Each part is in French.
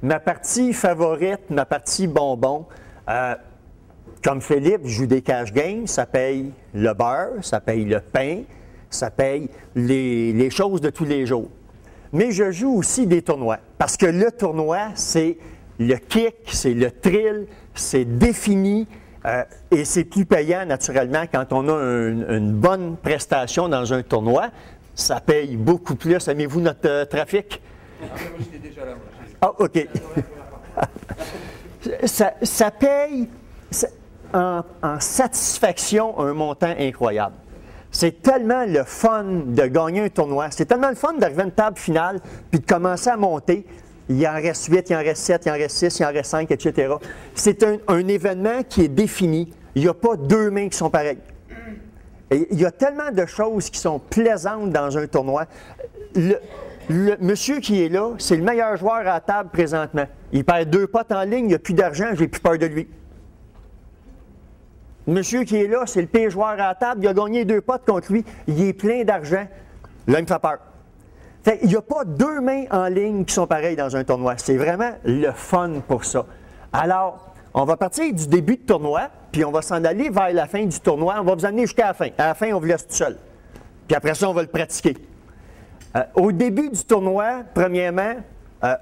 ma partie favorite, ma partie bonbon, comme Philippe, je joue des cash games, ça paye le beurre, ça paye le pain, ça paye les choses de tous les jours. Mais je joue aussi des tournois, parce que le tournoi, c'est le kick, c'est le thrill, c'est défini, et c'est plus payant naturellement quand on a une bonne prestation dans un tournoi. Ça paye beaucoup plus. Aimez-vous notre trafic? Moi, j'étais déjà là. Ah, OK. ça paye en satisfaction un montant incroyable. C'est tellement le fun de gagner un tournoi. C'est tellement le fun d'arriver à une table finale puis de commencer à monter. Il en reste 8, il en reste 7, il en reste 6, il en reste 5, etc. C'est un événement qui est défini. Il n'y a pas deux mains qui sont pareilles. Et il y a tellement de choses qui sont plaisantes dans un tournoi. Le monsieur qui est là, c'est le meilleur joueur à la table présentement. Il perd 2 potes en ligne, il n'a plus d'argent, j'ai plus peur de lui. Le monsieur qui est là, c'est le pire joueur à la table, il a gagné 2 potes contre lui, il est plein d'argent. Là, il me fait peur. Fait, il n'y a pas 2 mains en ligne qui sont pareilles dans un tournoi. C'est vraiment le fun pour ça. Alors, on va partir du début de tournoi, puis on va s'en aller vers la fin du tournoi. On va vous amener jusqu'à la fin. À la fin, on vous laisse tout seul. Puis après ça, on va le pratiquer. Au début du tournoi, premièrement,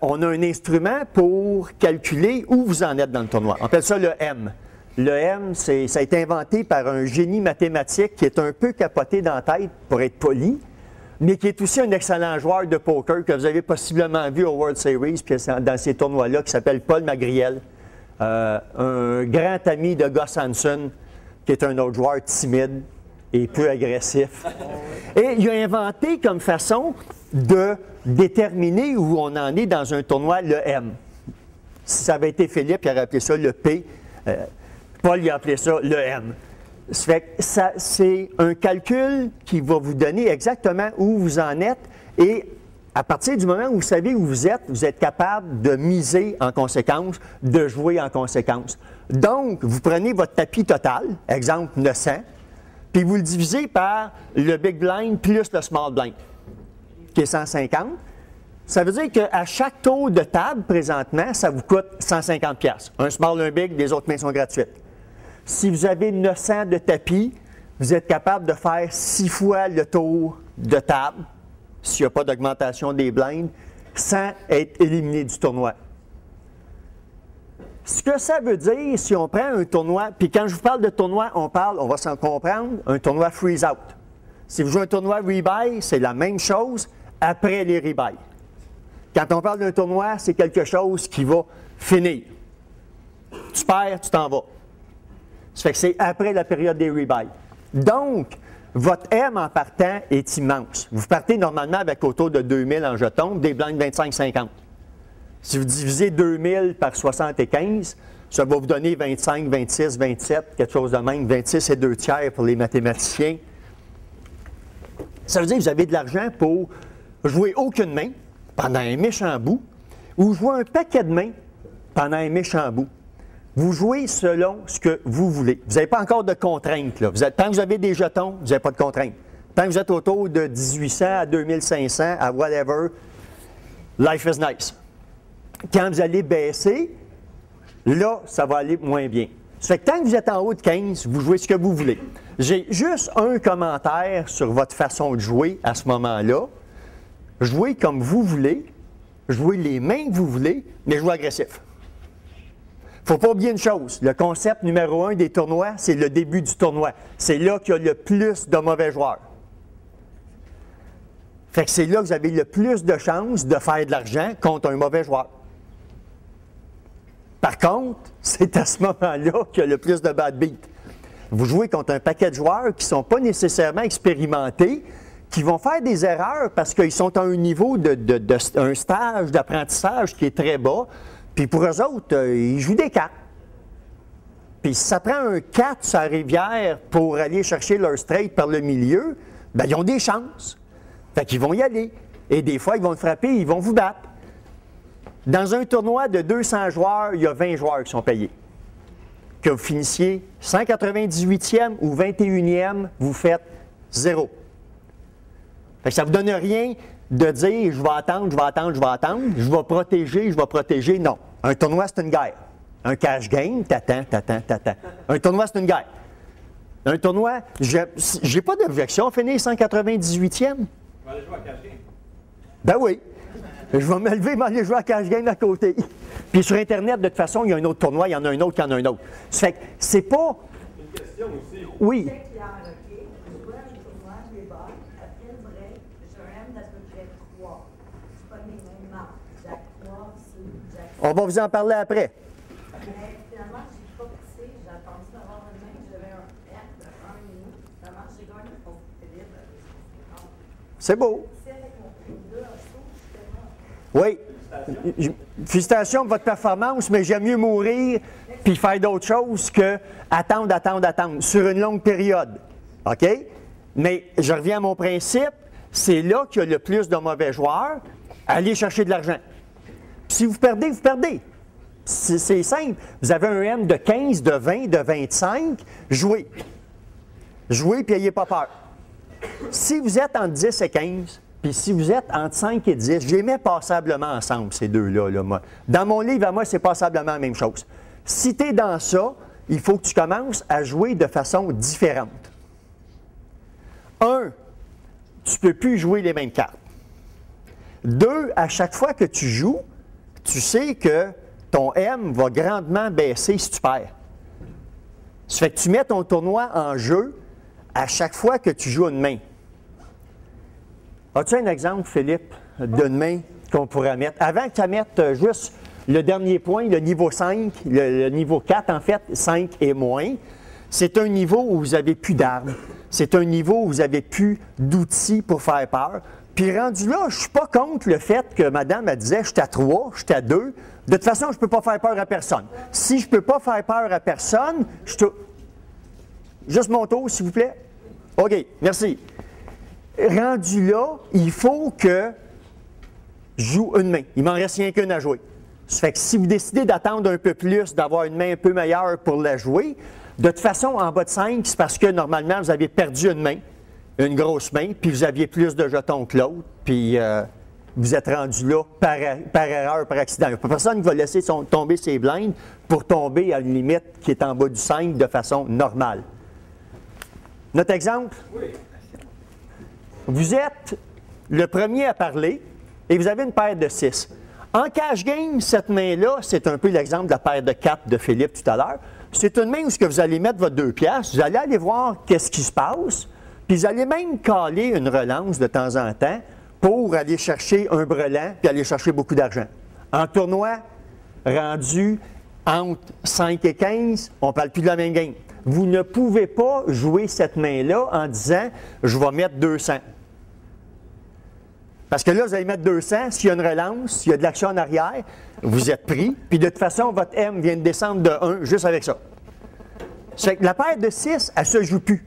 on a un instrument pour calculer où vous en êtes dans le tournoi. On appelle ça le M. Le M, ça a été inventé par un génie mathématique qui est un peu capoté dans la tête, pour être poli, mais qui est aussi un excellent joueur de poker que vous avez possiblement vu au World Series, puis dans ces tournois-là, qui s'appelle Paul Magriel, un grand ami de Gus Hansen, qui est un autre joueur timide et peu agressif. Et il a inventé comme façon de déterminer où on en est dans un tournoi le M. Si ça avait été Philippe, il aurait appelé ça le P. Paul, il a appelé ça le M. C'est un calcul qui va vous donner exactement où vous en êtes et à partir du moment où vous savez où vous êtes capable de miser en conséquence, de jouer en conséquence. Donc, vous prenez votre tapis total, exemple 900, puis vous le divisez par le big blind plus le small blind, qui est 150. Ça veut dire qu'à chaque tour de table, présentement, ça vous coûte 150$. Un small, un big, les autres mains sont gratuites. Si vous avez 900 de tapis, vous êtes capable de faire 6 fois le tour de table, s'il n'y a pas d'augmentation des blinds, sans être éliminé du tournoi. Ce que ça veut dire, si on prend un tournoi, puis quand je vous parle de tournoi, on va s'en comprendre, un tournoi freeze-out. Si vous jouez un tournoi rebuy, c'est la même chose après les rebuys. Quand on parle d'un tournoi, c'est quelque chose qui va finir. Tu perds, tu t'en vas. Ça fait que c'est après la période des rebuys. Donc, votre M en partant est immense. Vous partez normalement avec autour de 2000 en jetons, des blinds 25-50. Si vous divisez 2000 par 75, ça va vous donner 25, 26, 27, quelque chose de même, 26 et 2 tiers pour les mathématiciens. Ça veut dire que vous avez de l'argent pour jouer aucune main pendant un méchant bout ou jouer un paquet de mains pendant un méchant bout. Vous jouez selon ce que vous voulez. Vous n'avez pas encore de contraintes. Là. Tant que vous avez des jetons, vous n'avez pas de contraintes. Tant que vous êtes autour de 1800 à 2500, à whatever, life is nice. Quand vous allez baisser, là, ça va aller moins bien. Ça fait que tant que vous êtes en haut de 15, vous jouez ce que vous voulez. J'ai juste un commentaire sur votre façon de jouer à ce moment-là. Jouez comme vous voulez, jouez les mains que vous voulez, mais jouez agressif. Il ne faut pas oublier une chose, le concept numéro 1 des tournois, c'est le début du tournoi. C'est là qu'il y a le plus de mauvais joueurs. Fait que c'est là que vous avez le plus de chances de faire de l'argent contre un mauvais joueur. Par contre, c'est à ce moment-là qu'il y a le plus de bad beat. Vous jouez contre un paquet de joueurs qui ne sont pas nécessairement expérimentés, qui vont faire des erreurs parce qu'ils sont à un niveau un stage d'apprentissage qui est très bas. Puis pour eux autres, ils jouent des 4. Puis si ça prend un 4 sur la rivière pour aller chercher leur straight par le milieu, bien, ils ont des chances. Fait qu'ils vont y aller. Et des fois, ils vont le frapper, ils vont vous battre. Dans un tournoi de 200 joueurs, il y a 20 joueurs qui sont payés. Que vous finissiez 198e ou 21e, vous faites 0. Fait que ça ne vous donne rien de dire je vais attendre, je vais attendre, je vais attendre, je vais protéger. Non. Un tournoi, c'est une guerre. Un cash game, t'attends. Un tournoi, c'est une guerre. Un tournoi, j'ai pas d'objection, finir 198e. Je vais aller jouer à cash game. Ben oui. Je vais me lever et m'aller jouer à cash game à côté. Puis sur Internet, de toute façon, il y a un autre tournoi, il y en a un autre, il y en a un autre. Ça fait que c'est pas. Une question aussi. Oui. C'est clair, OK? Je vois un tournoi, je débarque. Après le break, je aime parce que j'ai 3. C'est pas mes mêmes marques. Jack 3, c'est Jack 3. On va vous en parler après. Mais finalement, j'ai pas poussé. J'ai attendu d'avoir une main. J'avais un F de 1,5. Finalement, j'ai gagné contre Philippe. C'est beau. C'est avec mon prix-là, je trouve que c'était bon. Oui. Félicitations pour votre performance, mais j'aime mieux mourir puis faire d'autres choses que attendre sur une longue période. OK? Mais je reviens à mon principe, c'est là qu'il y a le plus de mauvais joueurs. Allez chercher de l'argent. Si vous perdez, vous perdez. C'est simple. Vous avez un M de 15, de 20, de 25, jouez. Jouez puis n'ayez pas peur. Si vous êtes entre 10 et 15, puis si vous êtes entre 5 et 10, je les mets passablement ensemble, ces deux-là. Là, moi. Dans mon livre, à moi, c'est passablement la même chose. Si tu es dans ça, il faut que tu commences à jouer de façon différente. 1, tu ne peux plus jouer les mêmes cartes. 2, à chaque fois que tu joues, tu sais que ton M va grandement baisser si tu perds. Ça fait que tu mets ton tournoi en jeu à chaque fois que tu joues une main. As-tu un exemple, Philippe, d'une main qu'on pourrait mettre? Avant que tu mettes juste le dernier point, le niveau 5, le niveau 4, en fait, 5 et moins, c'est un niveau où vous n'avez plus d'armes. C'est un niveau où vous n'avez plus d'outils pour faire peur. Puis rendu là, je ne suis pas contre le fait que madame, elle disait, je suis à 3, je suis à 2. De toute façon, je ne peux pas faire peur à personne. Si je ne peux pas faire peur à personne, juste mon tour, s'il vous plaît. OK, merci. Rendu là, il faut que je joue une main. Il m'en reste rien qu'une à jouer. Ça fait que si vous décidez d'attendre un peu plus, d'avoir une main un peu meilleure pour la jouer, de toute façon, en bas de 5, c'est parce que normalement, vous avez perdu une main, une grosse main, puis vous aviez plus de jetons que l'autre, puis vous êtes rendu là par erreur, par accident. Il n'y a pas personne qui va laisser tomber ses blindes pour tomber à une limite qui est en bas du 5 de façon normale. Notre exemple? Oui. Vous êtes le premier à parler et vous avez une paire de 6. En cash game, cette main-là, c'est un peu l'exemple de la paire de 4 de Philippe tout à l'heure. C'est une main où vous allez mettre votre 2 piastres, vous allez aller voir qu'est-ce qui se passe, puis vous allez même caler une relance de temps en temps pour aller chercher un brelan puis aller chercher beaucoup d'argent. En tournoi, rendu entre 5 et 15, on ne parle plus de la même game. Vous ne pouvez pas jouer cette main-là en disant « je vais mettre 200 ». Parce que là, vous allez mettre 200, s'il y a une relance, s'il y a de l'action en arrière, vous êtes pris, puis de toute façon, votre M vient de descendre de 1 juste avec ça. C'est que la paire de 6, elle ne se joue plus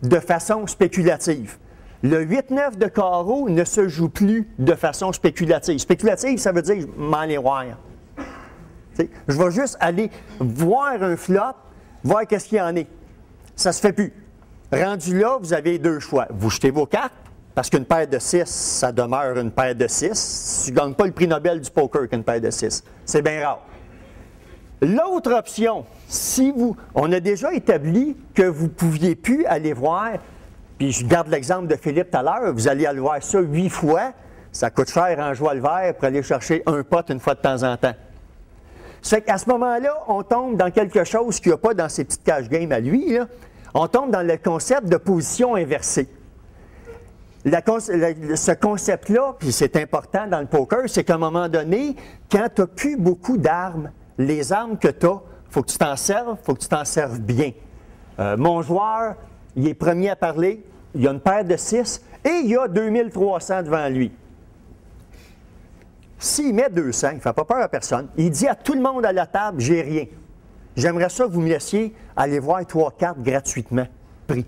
de façon spéculative. Le 8-9 de carreau ne se joue plus de façon spéculative. Spéculative, ça veut dire je m'en aller voir. T'sais, je vais juste aller voir un flop, voir qu'est-ce qu'il y en est. Ça ne se fait plus. Rendu là, vous avez 2 choix. Vous jetez vos cartes, parce qu'une paire de 6, ça demeure une paire de 6. Tu ne gagnes pas le prix Nobel du poker qu'une paire de 6. C'est bien rare. L'autre option, on a déjà établi que vous ne pouviez plus aller voir, puis je garde l'exemple de Philippe tout à l'heure, vous allez aller voir ça 8 fois, ça coûte cher en joie le vert pour aller chercher un pot une fois de temps en temps. Ça fait qu'à ce moment-là, on tombe dans quelque chose qu'il n'y a pas dans ces petites cash games à lui, là. On tombe dans le concept de position inversée. Ce concept-là, puis c'est important dans le poker, c'est qu'à un moment donné, quand tu n'as plus beaucoup d'armes, les armes que tu as, il faut que tu t'en serves, il faut que tu t'en serves bien. Mon joueur, il est premier à parler, il a une paire de 6 et il y a 2300 devant lui. S'il met 200, il ne fait pas peur à personne. Il dit à tout le monde à la table, j'ai rien. J'aimerais ça que vous me laissiez aller voir 3 cartes gratuitement, pris.